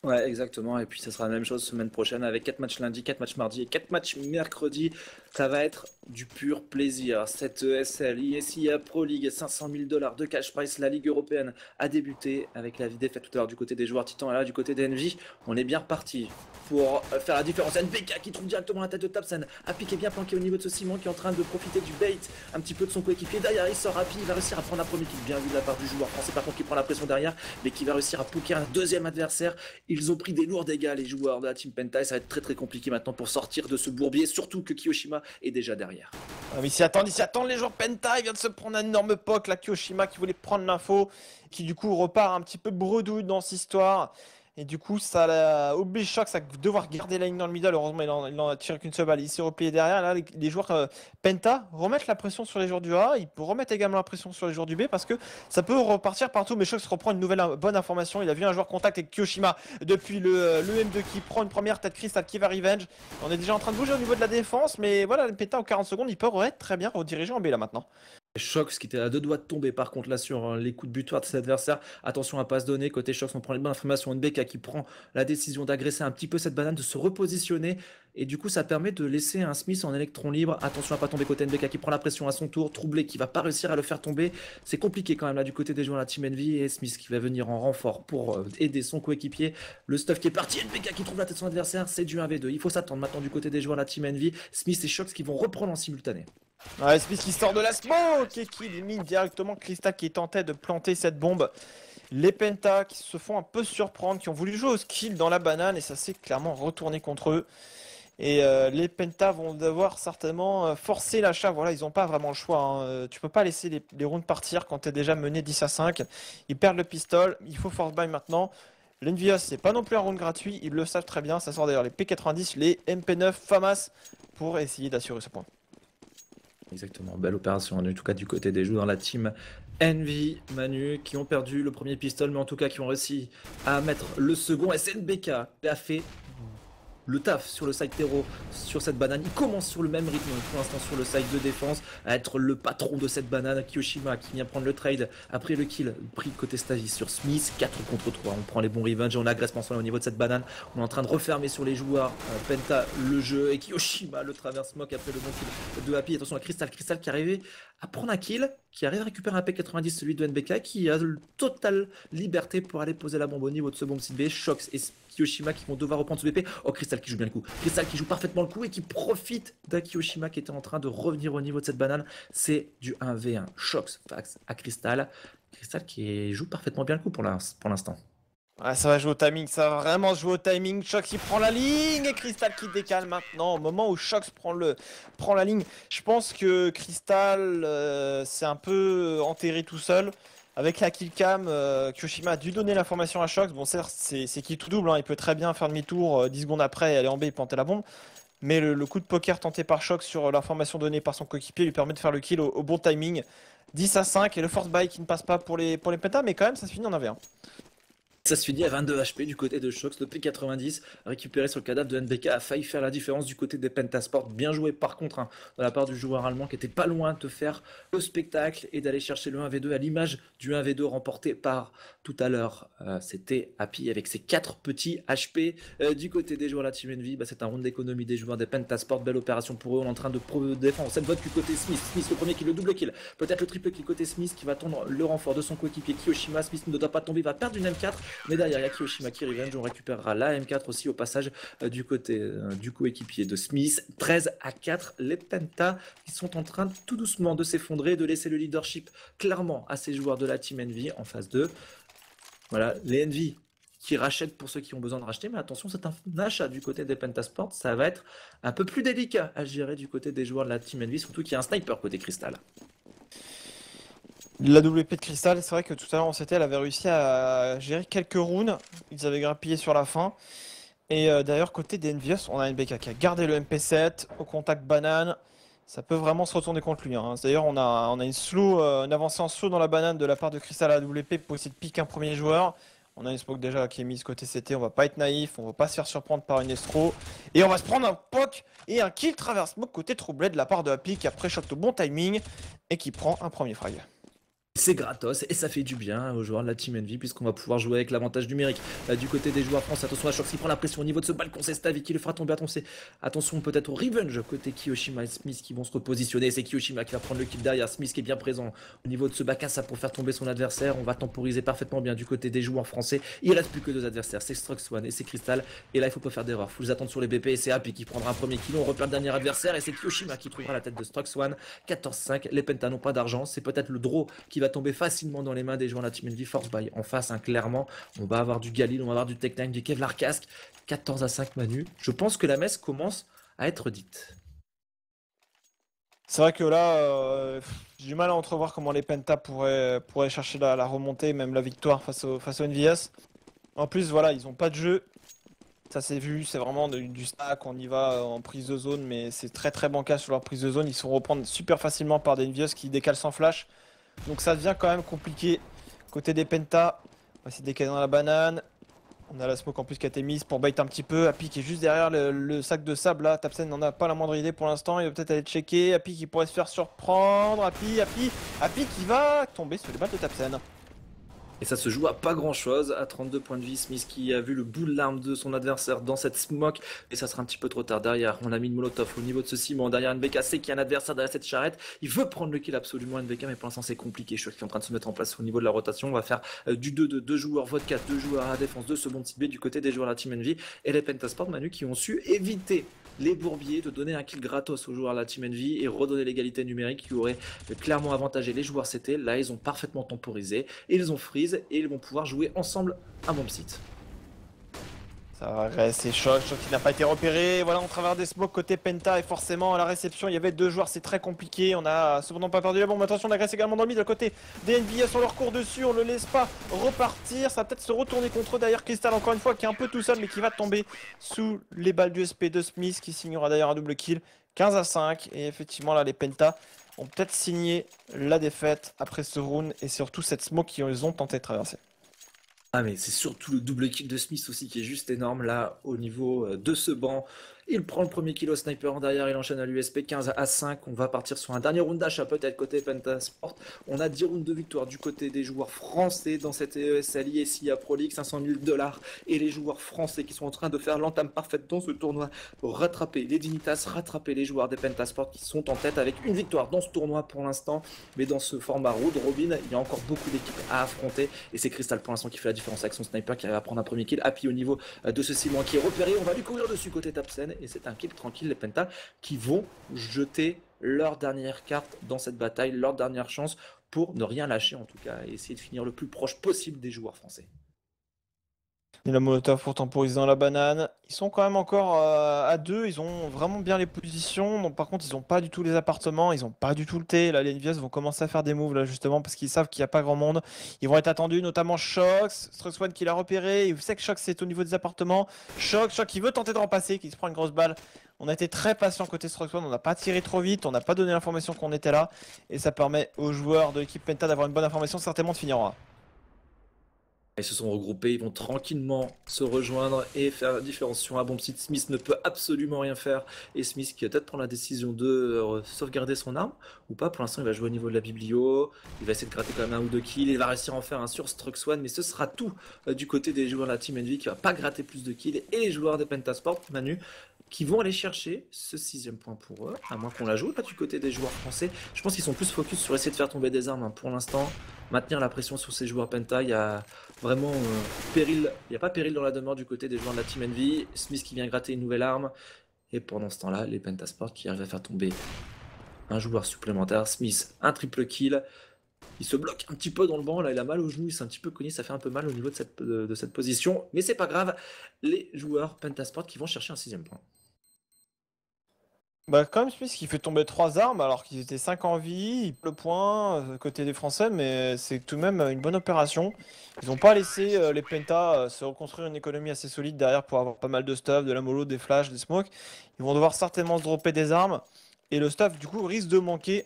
Ouais, exactement. Et puis ce sera la même chose semaine prochaine avec 4 matchs lundi, 4 matchs mardi et 4 matchs mercredi. Ça va être du pur plaisir. Cette ESL, ISIA Pro League, 500 000 $ de cash prize. La Ligue européenne a débuté avec la défaite tout à l'heure du côté des joueurs Titans et là du côté des Envy. On est bien reparti pour faire la différence. NBK qui trouve directement la tête de Tapsan. Happy qui est bien planqué au niveau de ce Simon qui est en train de profiter du bait un petit peu de son coéquipier. Derrière il sort Happy, il va réussir à prendre un premier kill bien vu de la part du joueur français par contre qui prend la pression derrière mais qui va réussir à poker un deuxième adversaire. Ils ont pris des lourds dégâts les joueurs de la Team Penta et ça va être très compliqué maintenant pour sortir de ce bourbier, surtout que Kiyoshima est déjà derrière. Ah, mais s'y attendent les joueurs Penta, il vient de se prendre un énorme poke, la Kiyoshima qui voulait prendre l'info, qui du coup repart un petit peu bredouille dans cette histoire. Et du coup, ça oblige Shox à devoir garder la ligne dans le middle. Heureusement, il n'en a tiré qu'une seule balle. Il s'est replié derrière. Là, les joueurs Penta remettent la pression sur les joueurs du A. Ils peuvent remettre également la pression sur les joueurs du B parce que ça peut repartir partout. Mais Shox reprend une nouvelle bonne information. Il a vu un joueur contact avec Kiyoshima depuis le M2 qui prend une première tête Crystal qui va revenge. On est déjà en train de bouger au niveau de la défense. Mais voilà, les Penta en 40 secondes, ils peuvent être très bien redirigés en B là maintenant. Shox qui était à 2 doigts de tomber par contre là sur les coups de butoir de ses adversaires. Attention à pas se donner. Côté Shox, on prend les bonnes informations. NBK qui prend la décision d'agresser un petit peu cette banane, de se repositionner. Et du coup, ça permet de laisser un Smith en électron libre. Attention à pas tomber côté NBK qui prend la pression à son tour. Troublé qui va pas réussir à le faire tomber. C'est compliqué quand même là du côté des joueurs de la Team Envy. Et Smith qui va venir en renfort pour aider son coéquipier. Le stuff qui est parti. NBK qui trouve la tête de son adversaire. C'est du 1v2. Il faut s'attendre maintenant du côté des joueurs de la Team Envy. Smith et Shox qui vont reprendre en simultané. Ouais, Smith qui sort de la smoke et qui élimine directement Crystal qui tentait de planter cette bombe. Les Penta qui se font un peu surprendre, qui ont voulu jouer au skill dans la banane et ça s'est clairement retourné contre eux. Et les Penta vont devoir certainement forcer l'achat. Voilà, ils n'ont pas vraiment le choix, hein. Tu peux pas laisser les rounds partir quand tu es déjà mené 10-5. Ils perdent le pistol, il faut force buy maintenant. L'Envious, c'est pas non plus un round gratuit, ils le savent très bien. Ça sort d'ailleurs les P90, les MP9, FAMAS pour essayer d'assurer ce point. Exactement, belle opération, en tout cas du côté des joueurs dans la team Envy, Manu, qui ont perdu le premier pistol, mais en tout cas qui ont réussi à mettre le second. SNBK a fait le taf sur le side terreau, sur cette banane. Il commence sur le même rythme pour l'instant sur le side de défense, à être le patron de cette banane. Kyoshima qui vient prendre le trade après le kill pris côté Stasi sur Smith, 4 contre 3. On prend les bons revenge et on agresse Manson au niveau de cette banane. On est en train de refermer sur les joueurs Penta le jeu et Kyoshima le travers smoke après le bon kill de Happy. Attention à Crystal qui arrivait à prendre un kill, qui arrive à récupérer un P90, celui de NBK, qui a le totale liberté pour aller poser la bombe au niveau de ce bombe site B. Shox et Kyoshima qui vont devoir reprendre ce BP. Oh, Crystal qui joue bien le coup. Crystal qui joue parfaitement le coup et qui profite d'Akyoshima qui était en train de revenir au niveau de cette banane. C'est du 1v1. Shox face à Crystal. Crystal qui joue parfaitement bien le coup pour l'instant. Ouais, ça va jouer au timing, ça va vraiment jouer au timing. Shox il prend la ligne et Crystal qui décale maintenant. Au moment où Shox prend la ligne, je pense que Crystal s'est un peu enterré tout seul. Avec la killcam, Kyoshima a dû donner l'information à Shox. Bon, certes, c'est kill tout double, hein. Il peut très bien faire demi-tour 10 secondes après, aller en B et planter la bombe. Mais le coup de poker tenté par Shox sur l'information donnée par son coéquipier lui permet de faire le kill au bon timing. 10-5 et le force buy qui ne passe pas pour les pentas, mais quand même ça se finit en 1v1. Ça se finit à 22 HP du côté de Shox, le P90 récupéré sur le cadavre de NBK a failli faire la différence du côté des Pentasport. Bien joué par contre hein, de la part du joueur allemand qui était pas loin de faire le spectacle et d'aller chercher le 1v2 à l'image du 1v2 remporté par tout à l'heure. C'était Happy avec ses 4 petits HP du côté des joueurs de la Team Envy. C'est un round d'économie des joueurs des Pentasport. Belle opération pour eux. On est en train de défendre cette vote du côté Smith. Smith le premier kill, le double kill. Peut-être le triple kill côté Smith qui va tendre le renfort de son coéquipier Kyoshima. Smith ne doit pas tomber, il va perdre une M4. Mais derrière, il y a Kyoshima qui revenge. On récupérera la M4 aussi au passage du côté du coéquipier de Smith. 13-4. Les Penta qui sont en train tout doucement de s'effondrer, de laisser le leadership clairement à ces joueurs de la Team Envy en phase 2. Voilà, les Envy qui rachètent pour ceux qui ont besoin de racheter. Mais attention, c'est un achat du côté des Pentasport. Ça va être un peu plus délicat à gérer du côté des joueurs de la Team Envy, surtout qu'il y a un sniper côté Crystal. La WP de Crystal, c'est vrai que tout à l'heure on s'était, elle avait réussi à gérer quelques rounds. Ils avaient grappillé sur la fin. Et d'ailleurs, côté des Envious, on a NBK qui a gardé le MP7 au contact banane. Ça peut vraiment se retourner contre lui, hein. D'ailleurs, on a une avancée en slow dans la banane de la part de Crystal à la WP pour essayer de piquer un premier joueur. On a une smoke déjà qui est mise côté CT, on va pas être naïf, on va pas se faire surprendre par une estro. Et on va se prendre un poke et un kill travers smoke côté troublé de la part de Happy qui a pré-shot au bon timing et qui prend un premier frag. C'est gratos et ça fait du bien aux joueurs de la Team Envy puisqu'on va pouvoir jouer avec l'avantage numérique du côté des joueurs français. Attention à Shox qui prend la pression au niveau de ce balcon, c'est Stavi qui le fera tomber. Attention peut-être au revenge côté Kyoshima et Smith qui vont se repositionner. C'est Kyoshima qui va prendre le kill derrière, Smith qui est bien présent au niveau de ce bac à ça pour faire tomber son adversaire. On va temporiser parfaitement bien du côté des joueurs français. Il reste plus que 2 adversaires, c'est Struxone et c'est Crystal. Et là il faut pas faire d'erreur, faut les attendre sur les BP et c'est Happy qui prendra un premier kill. On repère le dernier adversaire et c'est Kyoshima qui trouvera la tête de Struxone. 14-5, les Penta n'ont pas d'argent, c'est peut-être le draw qui va tomber facilement dans les mains des joueurs de la Team Envy. Force buy en face, hein, clairement. On va avoir du Galil, on va avoir du Tech9, du Kevlar Casque. 14-5 Manu. Je pense que la messe commence à être dite. C'est vrai que là, j'ai du mal à entrevoir comment les Penta pourraient chercher la remontée, même la victoire face au NVS. En plus, voilà, ils n'ont pas de jeu. Ça s'est vu, c'est vraiment du stack, on y va en prise de zone, mais c'est très très bancal sur leur prise de zone. Ils se font reprendre super facilement par des NVS qui décalent sans flash. Donc ça devient quand même compliqué côté des Penta. On va essayer de décaler dans la banane. On a la smoke en plus qui a été mise pour bait un petit peu. Happy qui est juste derrière le sac de sable là. Tapsen n'en a pas la moindre idée pour l'instant. Il va peut-être aller checker. Happy qui pourrait se faire surprendre. Happy qui va tomber sur les balles de Tapsen. Et ça se joue à pas grand chose, à 32 points de vie. Smith qui a vu le bout de l'arme de son adversaire dans cette smoke. Et ça sera un petit peu trop tard. Derrière, on a mis le molotov au niveau de ce ciment. Derrière NBK, c'est qu'il y a un adversaire derrière cette charrette. Il veut prendre le kill absolument NBK, mais pour l'instant c'est compliqué. Je suis en train de se mettre en place au niveau de la rotation. On va faire du 2-2, 2 joueurs, vote 4, 2 joueurs à la défense, 2 second type B du côté des joueurs de la Team Envy. Et les Pentasport Manu qui ont su éviter les bourbiers, de donner un kill gratos aux joueurs de la Team Envy et redonner l'égalité numérique qui aurait clairement avantagé les joueurs CT. Là, ils ont parfaitement temporisé et ils ont freeze et ils vont pouvoir jouer ensemble un bomb site. Ça reste, c'est Choc qui n'a pas été repéré. Voilà, on travers des smokes côté Penta et forcément à la réception, il y avait deux joueurs, c'est très compliqué. On a cependant pas perdu la bombe. Attention, on agresse également dans le mid de côté des NBA sur leur cours dessus. On ne le laisse pas repartir. Ça va peut-être se retourner contre eux. D'ailleurs, Crystal, encore une fois, qui est un peu tout seul, mais qui va tomber sous les balles du SP de Smith, qui signera d'ailleurs un double kill. 15-5. Et effectivement, là, les Penta ont peut-être signé la défaite après ce round et surtout cette smoke qu'ils ont tenté de traverser. Ah mais c'est surtout le double kill de Smith aussi qui est juste énorme là au niveau de ce banc. Il prend le premier kill au sniper en derrière, il enchaîne à l'USP 15-5. On va partir sur un dernier round d'achat peut-être côté Pentasport. On a 10 rounds de victoire du côté des joueurs français dans cette ESL et SIA Pro League, 500 000 $ et les joueurs français qui sont en train de faire l'entame parfaite dans ce tournoi pour rattraper les Dignitas, rattraper les joueurs des Pentasport qui sont en tête avec une victoire dans ce tournoi pour l'instant. Mais dans ce format round robin, il y a encore beaucoup d'équipes à affronter et c'est Crystal pour l'instant qui fait la différence avec son sniper qui arrive à prendre un premier kill. Happy au niveau de ce Simon qui est repéré, on va lui courir dessus côté Tapsen. Et c'est un kill tranquille, les Penta qui vont jeter leur dernière carte dans cette bataille, leur dernière chance pour ne rien lâcher en tout cas et essayer de finir le plus proche possible des joueurs français. Et la Molotov pour temporiser dans la banane. Ils sont quand même encore à deux. Ils ont vraiment bien les positions. Donc, par contre, ils n'ont pas du tout les appartements. Ils n'ont pas du tout le thé. Là, les Envious vont commencer à faire des moves là justement parce qu'ils savent qu'il n'y a pas grand monde. Ils vont être attendus, notamment Shox. Struxone qui l'a repéré. Il sait que Shox c'est au niveau des appartements. Shox qui veut tenter de repasser, qui se prend une grosse balle. On a été très patient côté Struxone. On n'a pas tiré trop vite. On n'a pas donné l'information qu'on était là. Et ça permet aux joueurs de l'équipe Penta d'avoir une bonne information, certainement de finir en A. Ils se sont regroupés, ils vont tranquillement se rejoindre et faire la différence sur un bon site. Smith ne peut absolument rien faire. Et Smith qui va peut-être prendre la décision de sauvegarder son arme ou pas. Pour l'instant, il va jouer au niveau de la biblio. Il va essayer de gratter quand même un ou deux kills. Il va réussir à en faire un sur Struxone. Mais ce sera tout du côté des joueurs de la Team Envy qui va pas gratter plus de kills. Et les joueurs des Pentasport, Manu, qui vont aller chercher ce 6ème point pour eux, à moins qu'on la joue. Là, du côté des joueurs français, je pense qu'ils sont plus focus sur essayer de faire tomber des armes pour l'instant. Maintenir la pression sur ces joueurs Penta, il y a vraiment péril, il n'y a pas péril dans la demeure du côté des joueurs de la Team Envy. Smith qui vient gratter une nouvelle arme. Et pendant ce temps-là, les Pentasport qui arrivent à faire tomber un joueur supplémentaire. Smith, un triple kill. Il se bloque un petit peu dans le banc, là il a mal au genou, il s'est un petit peu cogné, ça fait un peu mal au niveau de cette position. Mais c'est pas grave, les joueurs Pentasport qui vont chercher un 6ème point. Bah, quand même Smith qui fait tomber 3 armes alors qu'ils étaient 5 en vie, il le point côté des Français, mais c'est tout de même une bonne opération. Ils n'ont pas laissé les Penta se reconstruire une économie assez solide derrière pour avoir pas mal de stuff, de la mollo, des flashs, des smokes. Ils vont devoir certainement se dropper des armes et le stuff du coup risque de manquer.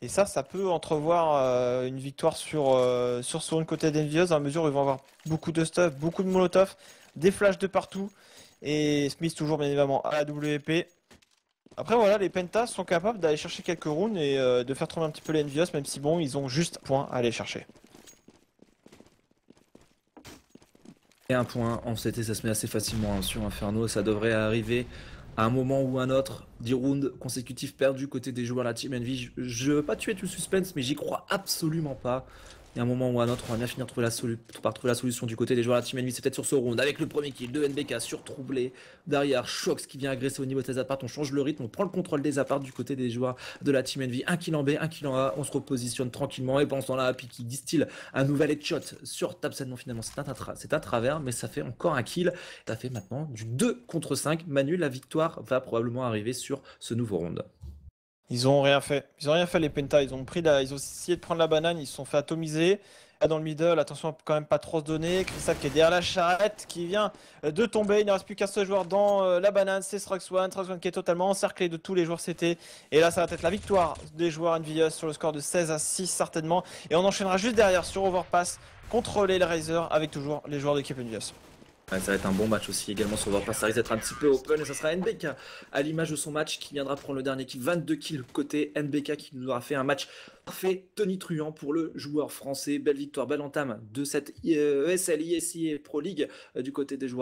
Et ça peut entrevoir une victoire sur son côté d'Envious à mesure où ils vont avoir beaucoup de stuff, beaucoup de molotov, des flashs de partout. Et Smith toujours bien évidemment à la WP. Après voilà, les Pentas sont capables d'aller chercher quelques rounds et de faire tomber un petit peu les Envious, même si bon, ils ont juste un point à aller chercher. Et un point en CT, ça se met assez facilement sur Inferno. Ça devrait arriver à un moment ou un autre. 10 rounds consécutifs perdus côté des joueurs de la Team Envy. Je veux pas tuer tout le suspense, mais j'y crois absolument pas. Il y a un moment ou un autre, on va bien finir par trouver la solution du côté des joueurs de la Team Envy. C'est peut-être sur ce round avec le premier kill de NBK sur Troublé. Derrière, Shox qui vient agresser au niveau de ses apparts. On change le rythme, on prend le contrôle des apparts du côté des joueurs de la Team Envy. Un kill en B, un kill en A. On se repositionne tranquillement. Et pendant ce temps-là, Happy qui distille un nouvel headshot sur Tapsen. Non, finalement, c'est un travers, mais ça fait encore un kill. Ça fait maintenant du 2 contre 5. Manu, la victoire va probablement arriver sur ce nouveau round. Ils ont rien fait. Ils ont rien fait les Pentas. Ils ont essayé de prendre la banane, ils se sont fait atomiser. Là dans le middle, attention à quand même pas trop se donner. Crystal qui est derrière la charrette, qui vient de tomber. Il ne reste plus qu'un seul joueur dans la banane, c'est Struxone. Struxone qui est totalement encerclé de tous les joueurs CT. Et là ça va être la victoire des joueurs Envious sur le score de 16-6 certainement. Et on enchaînera juste derrière sur Overpass contre les Hellraiser avec toujours les joueurs de l'équipe Envious. Ouais, ça va être un bon match aussi également sur Overpass, ça risque d'être un petit peu open et ça sera NBK à l'image de son match qui viendra prendre le dernier kill, 22 kills côté NBK qui nous aura fait un match parfait, tonitruant pour le joueur français. Belle victoire, belle entame de cette ESL ISI Pro League du côté des joueurs.